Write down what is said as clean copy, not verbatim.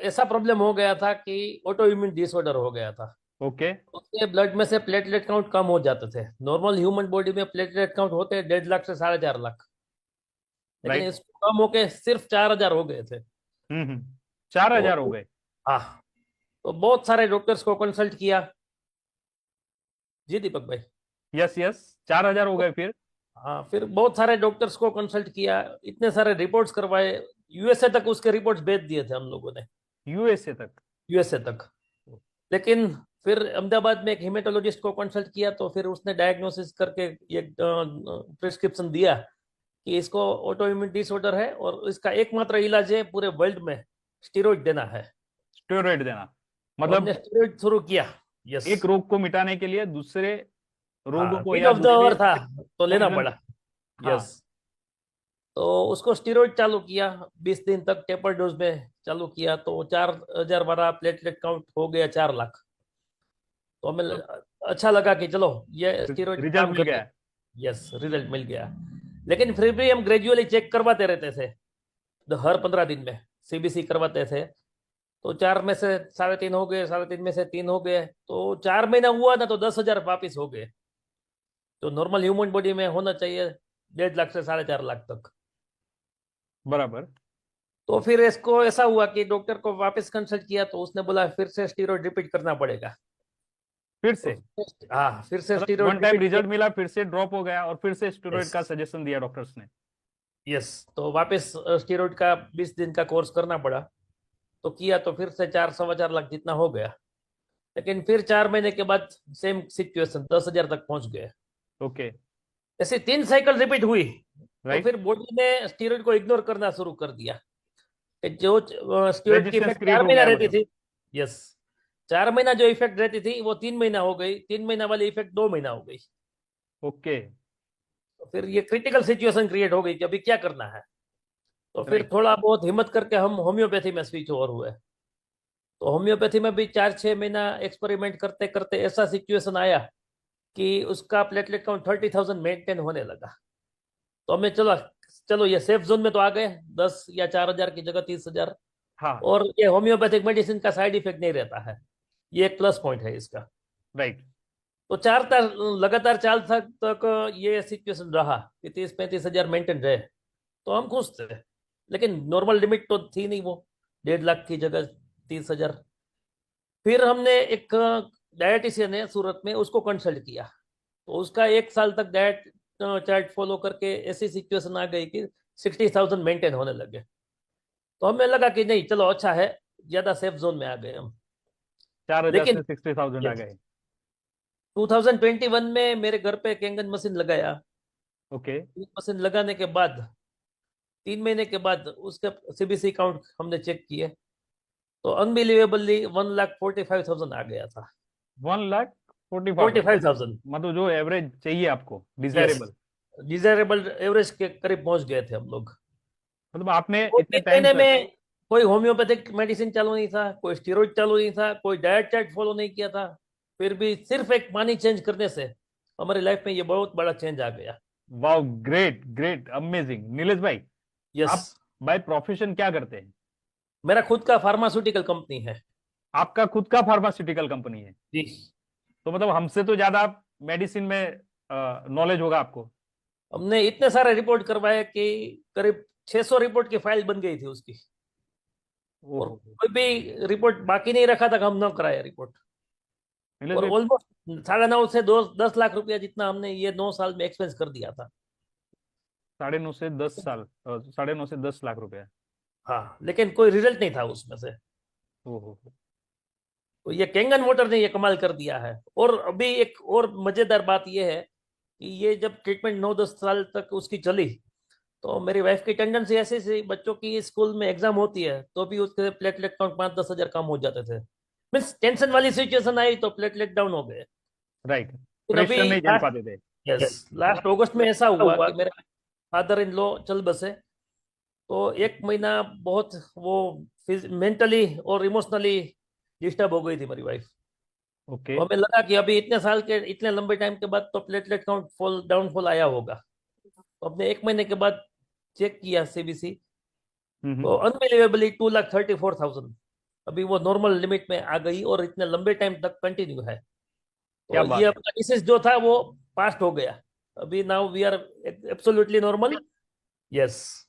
ऐसा प्रॉब्लम हो गया था कि ऑटो इम्यून डिसऑर्डर हो गया था। ओके। उसके ब्लड में से प्लेटलेट काउंट कम हो जाते थे। नॉर्मल ह्यूमन बॉडी में प्लेटलेट काउंट होते हैं 1.5 लाख से 4.5 लाख, लेकिन राइट। इसको कम होके सिर्फ 4,000 हो गए थे। 4,000 हो तो गए। हाँ, तो बहुत सारे डॉक्टर्स को कंसल्ट किया। जी दीपक भाई। यस यस, 4,000 हो गए फिर। हाँ, फिर बहुत सारे डॉक्टर्स को कंसल्ट किया, इतने सारे रिपोर्ट्स करवाए। यूएसए तक उसके रिपोर्ट्स भेज दिए थे हम लोगों ने। यूएसए तक? यूएसए तक। लेकिन फिर अहमदाबाद में एक हेमेटोलॉजिस्ट को कंसल्ट किया, तो फिर उसने डायग्नोसिस करके ये प्रिस्क्रिप्शन दिया कि इसको ऑटो इम्यून डिसऑर्डर है और इसका एकमात्र इलाज है पूरे वर्ल्ड में स्टेरॉइड देना है। स्टेरॉइड देना? तो मतलब हमने स्टेरॉइड शुरू किया। यस। एक रोग को मिटाने के लिए दूसरे रोगों हाँ, को नीड या ऑफ द दूसरे आवर था, तो लेना पॉइजन। पड़ा। हाँ। यस। तो उसको स्टेरॉइड चालू किया, 20 दिन तक टेपर डोज में चालू किया, तो 4,000 प्लेटलेट काउंट हो गया 4 लाख। तो हमें तो अच्छा लगा कि चलो ये स्टेरॉइड रिजल्ट काम मिल कर गया रहे। है? यस, रिजल्ट मिल गया। लेकिन फिर भी हम ग्रेजुअली चेक करवाते रहते थे, तो हर 15 दिन में सीबीसी करवाते थे। तो 4 में से 3.5 हो गए, 3.5 में से 3 हो गए, तो 4 महीना हुआ ना तो 10,000 वापिस हो गए। तो नॉर्मल ह्यूमन बॉडी में होना चाहिए 1.5 लाख से 4.5 लाख तक। बराबर। तो फिर इसको ऐसा हुआ कि डॉक्टर को वापस कंसल्ट किया, तो उसने बोला फिर से स्टीरॉयड रिपीट करना पड़ेगा। फिर तो से? हाँ, फिर से मतलब वन स्टीरॉयड टाइम रिपीट किया। रिजल्ट मिला, फिर से ड्रॉप हो गया, और फिर से स्टेरॉइड यस। का सजेशन दिया डॉक्टर्स ने? यस, तो वापस स्टीरॉयड का 20 दिन का कोर्स करना पड़ा। तो किया, तो फिर से 4 4.25 लाख जितना हो गया। लेकिन फिर 4 महीने के बाद सेम सिचुएशन, 10,000 तक पहुंच गए। ओके। ऐसे 3 साइकिल रिपीट हुई। तो राइट। फिर बॉडी ने स्टीरॉयड को इग्नोर करना शुरू कर दिया कि जो स्टीरॉयड की रेजिस्टेंस इफेक्ट क्रिएट चार हो महीना गया रहती मतलब? थी। यस। 4 महीना जो इफेक्ट रहती थी वो 3 महीना हो गई, 3 महीना वाली इफेक्ट 2 महीना हो गई। ओके। तो फिर ये क्रिटिकल सिचुएशन क्रिएट हो गई कि अभी क्या करना है। तो फिर राइट। थोड़ा बहुत हिम्मत करके हम होम्योपैथी में स्विच ओवर हुए। तो होम्योपैथी में भी 4 6 महीना एक्सपेरिमेंट करते करते ऐसा सिचुएशन आया कि उसका प्लेटलेट काउंट 30,000 मेंटेन होने लगा। तो हमें चलो, चलो ये सेफ जोन में तो आ गए, 10 या 4,000 की जगह 30,000। हाँ। और ये होम्योपैथिक मेडिसिन का साइड इफेक्ट नहीं रहता है, ये एक प्लस पॉइंट है इसका। राइट। तो लगातार 4 साल तक ये सिचुएशन रहा कि 30 35 हजार मेंटेन रहे। तो हम खुश थे। लेकिन नॉर्मल लिमिट तो थी नहीं वो, 1.5 लाख की जगह 30,000। फिर हमने एक डायटिशियन है सूरत में, उसको कंसल्ट किया। तो उसका 1 साल तक डाइट चार्ट फॉलो करके ऐसी सिचुएशन आ गई कि 60,000 मेंटेन होने लगे। तो हमें लगा कि नहीं, चलो अच्छा है, ज्यादा सेफ जोन में आ गए हम। 4,000 लेकिन से 60,000 आ यस, गए? 2021 में मेरे घर पे कैंगन मशीन लगाया। ओके। मशीन लगाने के बाद 3 महीने के बाद उसके सीबीसी काउंट हमने चेक किए, तो अनबिलीवेबली 1,45,000 आ गया था। 1,45,000? 45,000। मतलब जो एवरेज चाहिए आपको, यस, डिजायरेबल। डिजायरेबल एवरेज के करीब पहुंच गए थे हम लोग। मतलब आपने वो इतने तीन टाइम महीने तक? में कोई होम्योपैथिक मेडिसिन चालू नहीं था, कोई स्टेरॉइड चालू नहीं था, कोई डाइट चार्ट फॉलो नहीं किया था। फिर भी सिर्फ एक पानी चेंज करने से हमारी लाइफ में ये बहुत बड़ा चेंज आ गया। Wow, great great, amazing. Nilesh भाई, यस। आप बाय प्रोफेशन क्या करते हैं? मेरा खुद का फार्मास्यूटिकल कंपनी है। आपका खुद का फार्मास्यूटिकल कंपनी है? जी। तो मतलब हमसे तो ज्यादा मेडिसिन में नॉलेज होगा आपको। हमने इतने सारे रिपोर्ट करवाए कि करीब 600 रिपोर्ट की फाइल बन गई थी उसकी। और ओहो। कोई भी रिपोर्ट बाकी नहीं रखा था कि हम न कराए रिपोर्ट। नीलेश और भाई, ऑलमोस्ट 9.5 से 10 लाख रुपया जितना हमने ये 9 साल में एक्सपेंस कर दिया था। 9.5 से 10 साल, 9.5 से 10 लाख रुपया? हाँ, लेकिन कोई रिजल्ट नहीं था उसमें से। ओहो। तो ये कैंगन वाटर ने ये कमाल कर दिया है। और अभी एक और मजेदार बात ये है कि ये जब ट्रीटमेंट 9 10 साल तक उसकी चली, तो मेरी वाइफ की टेंडेंसी ऐसी थी, बच्चों की स्कूल में एग्जाम होती है तो भी उसके प्लेटलेट काउंट 5 10 हजार कम हो जाते थे। मीन्स टेंशन वाली सिचुएशन आई तो प्लेटलेट डाउन हो गए। राइट। फिर अभी प्रेशर नहीं झेल लास्ट, पाते थे? यस, लास्ट अगस्त में ऐसा हुआ कि मेरे फादर इन लॉ चल बसे। तो 1 महीना बहुत वो मेंटली और इमोशनली डिस्टर्ब हो गई थी मेरी वाइफ। ओके। तो हमें लगा कि अभी इतने साल के इतने लंबे टाइम के बाद तो प्लेटलेट काउंट फॉल डाउनफॉल आया होगा। तो हमने 1 महीने के बाद चेक किया सीबीसी, हम्म। तो अनबिलीवेबली 2,34,000। अभी वो नॉर्मल लिमिट में आ गई और इतने लंबे टाइम तक कंटिन्यू है। क्या तो बात ये है। अपना डिसीज जो था वो पास्ट हो गया। अभी now we are absolutely normal. Yes.